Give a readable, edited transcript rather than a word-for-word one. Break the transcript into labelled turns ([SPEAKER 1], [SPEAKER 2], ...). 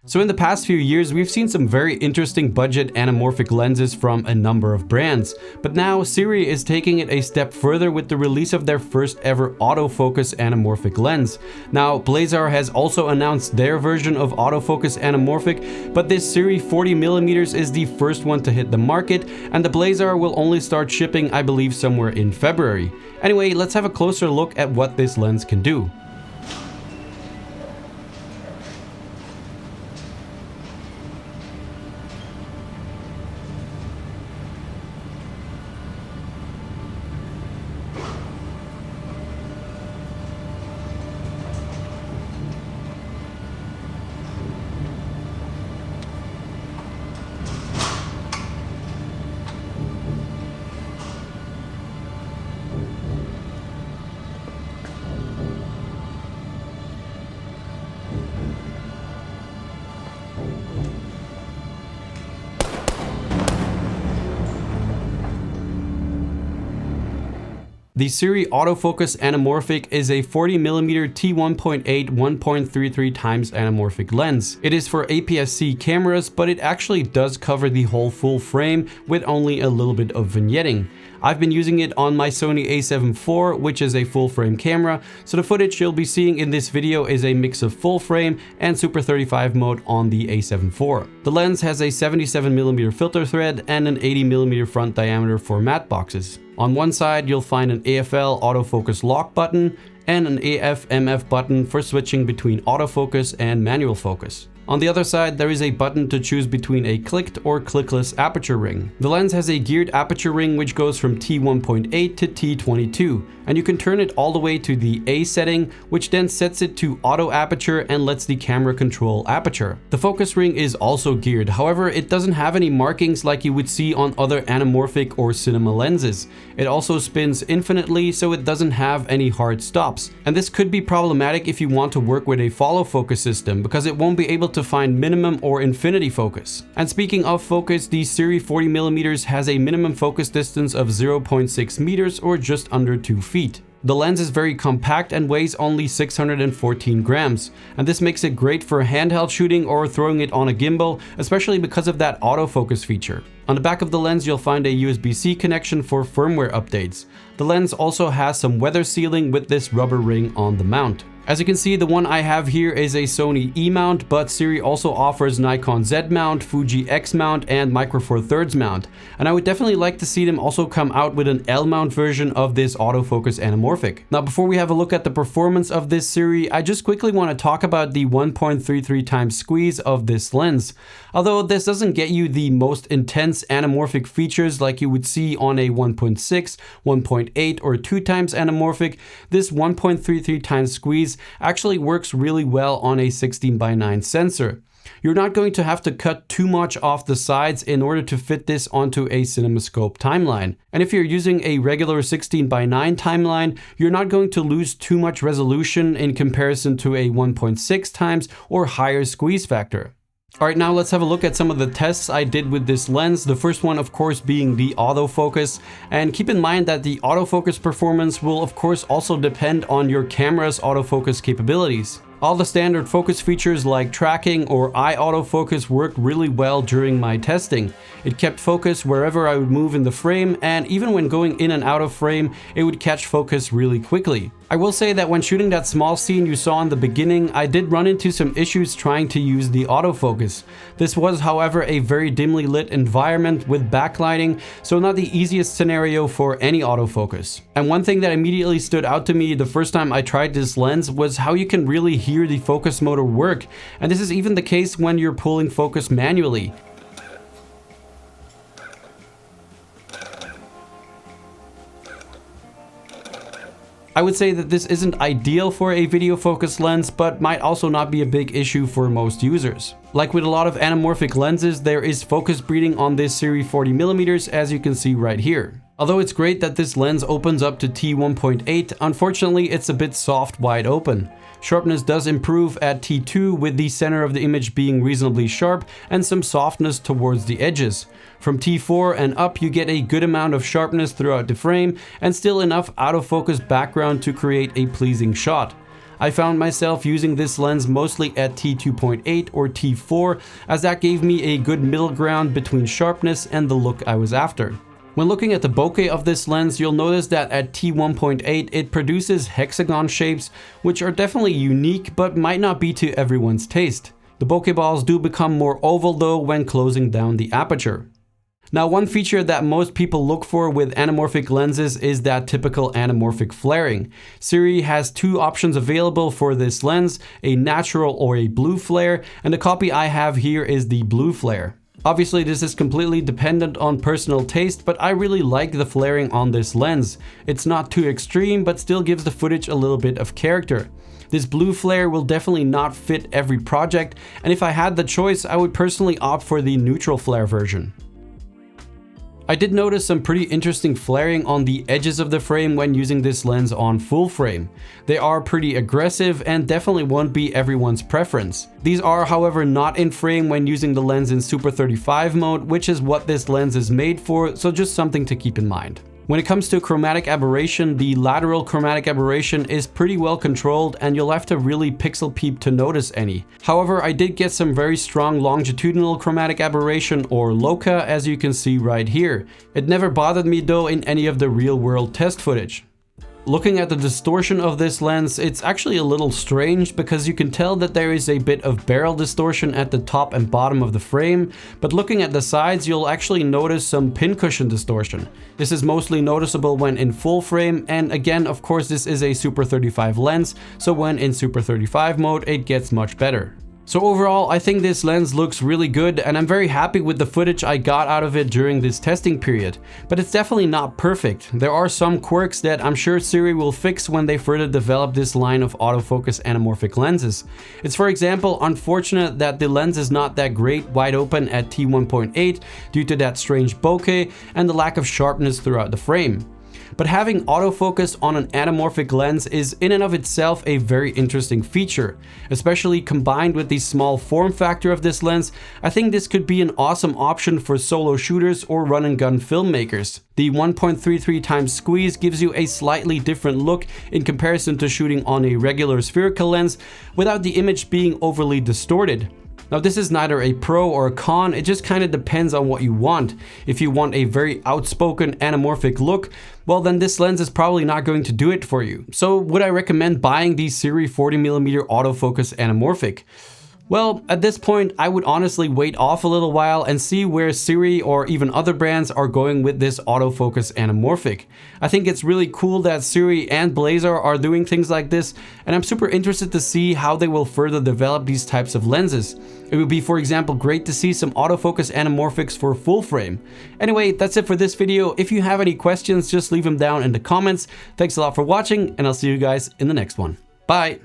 [SPEAKER 1] So in the past few years, we've seen some very interesting budget anamorphic lenses from a number of brands, but now Sirui is taking it a step further with the release of their first ever autofocus anamorphic lens. Now, Blazar has also announced their version of autofocus anamorphic, but this Sirui 40mm is the first one to hit the market, and the Blazar will only start shipping, I believe, somewhere in February. Anyway, let's have a closer look at what this lens can do. The Sirui Autofocus Anamorphic is a 40mm t1.8 1.33 times anamorphic lens. It is for APS-C cameras, but it actually does cover the whole full frame with only a little bit of vignetting. I've been using it on my Sony a7 IV, which is a full frame camera, so the footage you'll be seeing in this video is a mix of full frame and Super 35 mode on the a7 IV. The lens has a 77mm filter thread and an 80mm front diameter for matte boxes. On one side, you'll find an AFL autofocus lock button and an AF/MF button for switching between autofocus and manual focus. On the other side, there is a button to choose between a clicked or clickless aperture ring. The lens has a geared aperture ring which goes from t1.8 to t22, and you can turn it all the way to the A setting, which then sets it to auto aperture and lets the camera control aperture. The focus ring is also geared, however it doesn't have any markings like you would see on other anamorphic or cinema lenses. It also spins infinitely, so it doesn't have any hard stops. And this could be problematic if you want to work with a follow focus system, because it won't be able to find minimum or infinity focus. And speaking of focus, the Sirui 40mm has a minimum focus distance of 0.6 meters or just under 2 feet. The lens is very compact and weighs only 614 grams, and this makes it great for handheld shooting or throwing it on a gimbal, especially because of that autofocus feature. On the back of the lens, you'll find a USB-C connection for firmware updates. The lens also has some weather sealing with this rubber ring on the mount. As you can see, the one I have here is a Sony E mount, but Sirui also offers Nikon Z mount, Fuji X mount, and Micro Four Thirds mount. And I would definitely like to see them also come out with an L mount version of this autofocus anamorphic. Now, before we have a look at the performance of this Sirui, I just quickly want to talk about the 1.33 times squeeze of this lens. Although this doesn't get you the most intense anamorphic features like you would see on a 1.6, 1.8, or 2 times anamorphic, this 1.33 times squeeze actually works really well on a 16:9 sensor. You're not going to have to cut too much off the sides in order to fit this onto a CinemaScope timeline. And if you're using a regular 16:9 timeline, you're not going to lose too much resolution in comparison to a 1.6 times or higher squeeze factor. Alright, now let's have a look at some of the tests I did with this lens. The first one, of course, being the autofocus. And keep in mind that the autofocus performance will, of course, also depend on your camera's autofocus capabilities. All the standard focus features like tracking or eye autofocus worked really well during my testing. It kept focus wherever I would move in the frame, and even when going in and out of frame, it would catch focus really quickly. I will say that when shooting that small scene you saw in the beginning, I did run into some issues trying to use the autofocus. This was, however, a very dimly lit environment with backlighting, so not the easiest scenario for any autofocus. And one thing that immediately stood out to me the first time I tried this lens was how you can really hear the focus motor work, and this is even the case when you're pulling focus manually. I would say that this isn't ideal for a video focus lens, but might also not be a big issue for most users. Like with a lot of anamorphic lenses, there is focus breeding on this Sirui 40mm, as you can see right here. Although it's great that this lens opens up to t1.8, unfortunately it's a bit soft wide open. Sharpness does improve at T2 with the center of the image being reasonably sharp and some softness towards the edges. From T4 and up you get a good amount of sharpness throughout the frame and still enough out of focus background to create a pleasing shot. I found myself using this lens mostly at t2.8 or t4, as that gave me a good middle ground between sharpness and the look I was after. When looking at the bokeh of this lens, you'll notice that at t1.8 it produces hexagon shapes, which are definitely unique but might not be to everyone's taste. The bokeh balls do become more oval though when closing down the aperture. Now, one feature that most people look for with anamorphic lenses is that typical anamorphic flaring. Sirui has two options available for this lens, a natural or a blue flare, and the copy I have here is the blue flare. Obviously, this is completely dependent on personal taste, but I really like the flaring on this lens. It's not too extreme, but still gives the footage a little bit of character. This blue flare will definitely not fit every project, and if I had the choice, I would personally opt for the neutral flare version. I did notice some pretty interesting flaring on the edges of the frame when using this lens on full frame. They are pretty aggressive and definitely won't be everyone's preference. These are, however, not in frame when using the lens in Super 35 mode, which is what this lens is made for, so just something to keep in mind. When it comes to chromatic aberration, the lateral chromatic aberration is pretty well controlled and you'll have to really pixel peep to notice any. However, I did get some very strong longitudinal chromatic aberration, or LOCA, as you can see right here. It never bothered me though in any of the real world test footage. Looking at the distortion of this lens, it's actually a little strange because you can tell that there is a bit of barrel distortion at the top and bottom of the frame, but looking at the sides, you'll actually notice some pincushion distortion. This is mostly noticeable when in full frame, and again, of course, this is a Super 35 lens, so when in Super 35 mode, it gets much better. So overall, I think this lens looks really good and I'm very happy with the footage I got out of it during this testing period. But it's definitely not perfect. There are some quirks that I'm sure Sirui will fix when they further develop this line of autofocus anamorphic lenses. It's, for example, unfortunate that the lens is not that great wide open at t1.8 due to that strange bokeh and the lack of sharpness throughout the frame. But having autofocus on an anamorphic lens is in and of itself a very interesting feature. Especially combined with the small form factor of this lens, I think this could be an awesome option for solo shooters or run and gun filmmakers. The 1.33 times squeeze gives you a slightly different look in comparison to shooting on a regular spherical lens without the image being overly distorted. Now, this is neither a pro or a con, it just kind of depends on what you want. If you want a very outspoken anamorphic look, well then this lens is probably not going to do it for you. So would I recommend buying the Sirui 40mm autofocus anamorphic? Well, at this point, I would honestly wait off a little while and see where Sirui or even other brands are going with this autofocus anamorphic. I think it's really cool that Sirui and Blazer are doing things like this, and I'm super interested to see how they will further develop these types of lenses. It would be, for example, great to see some autofocus anamorphics for full frame. Anyway, that's it for this video. If you have any questions, just leave them down in the comments. Thanks a lot for watching, and I'll see you guys in the next one. Bye!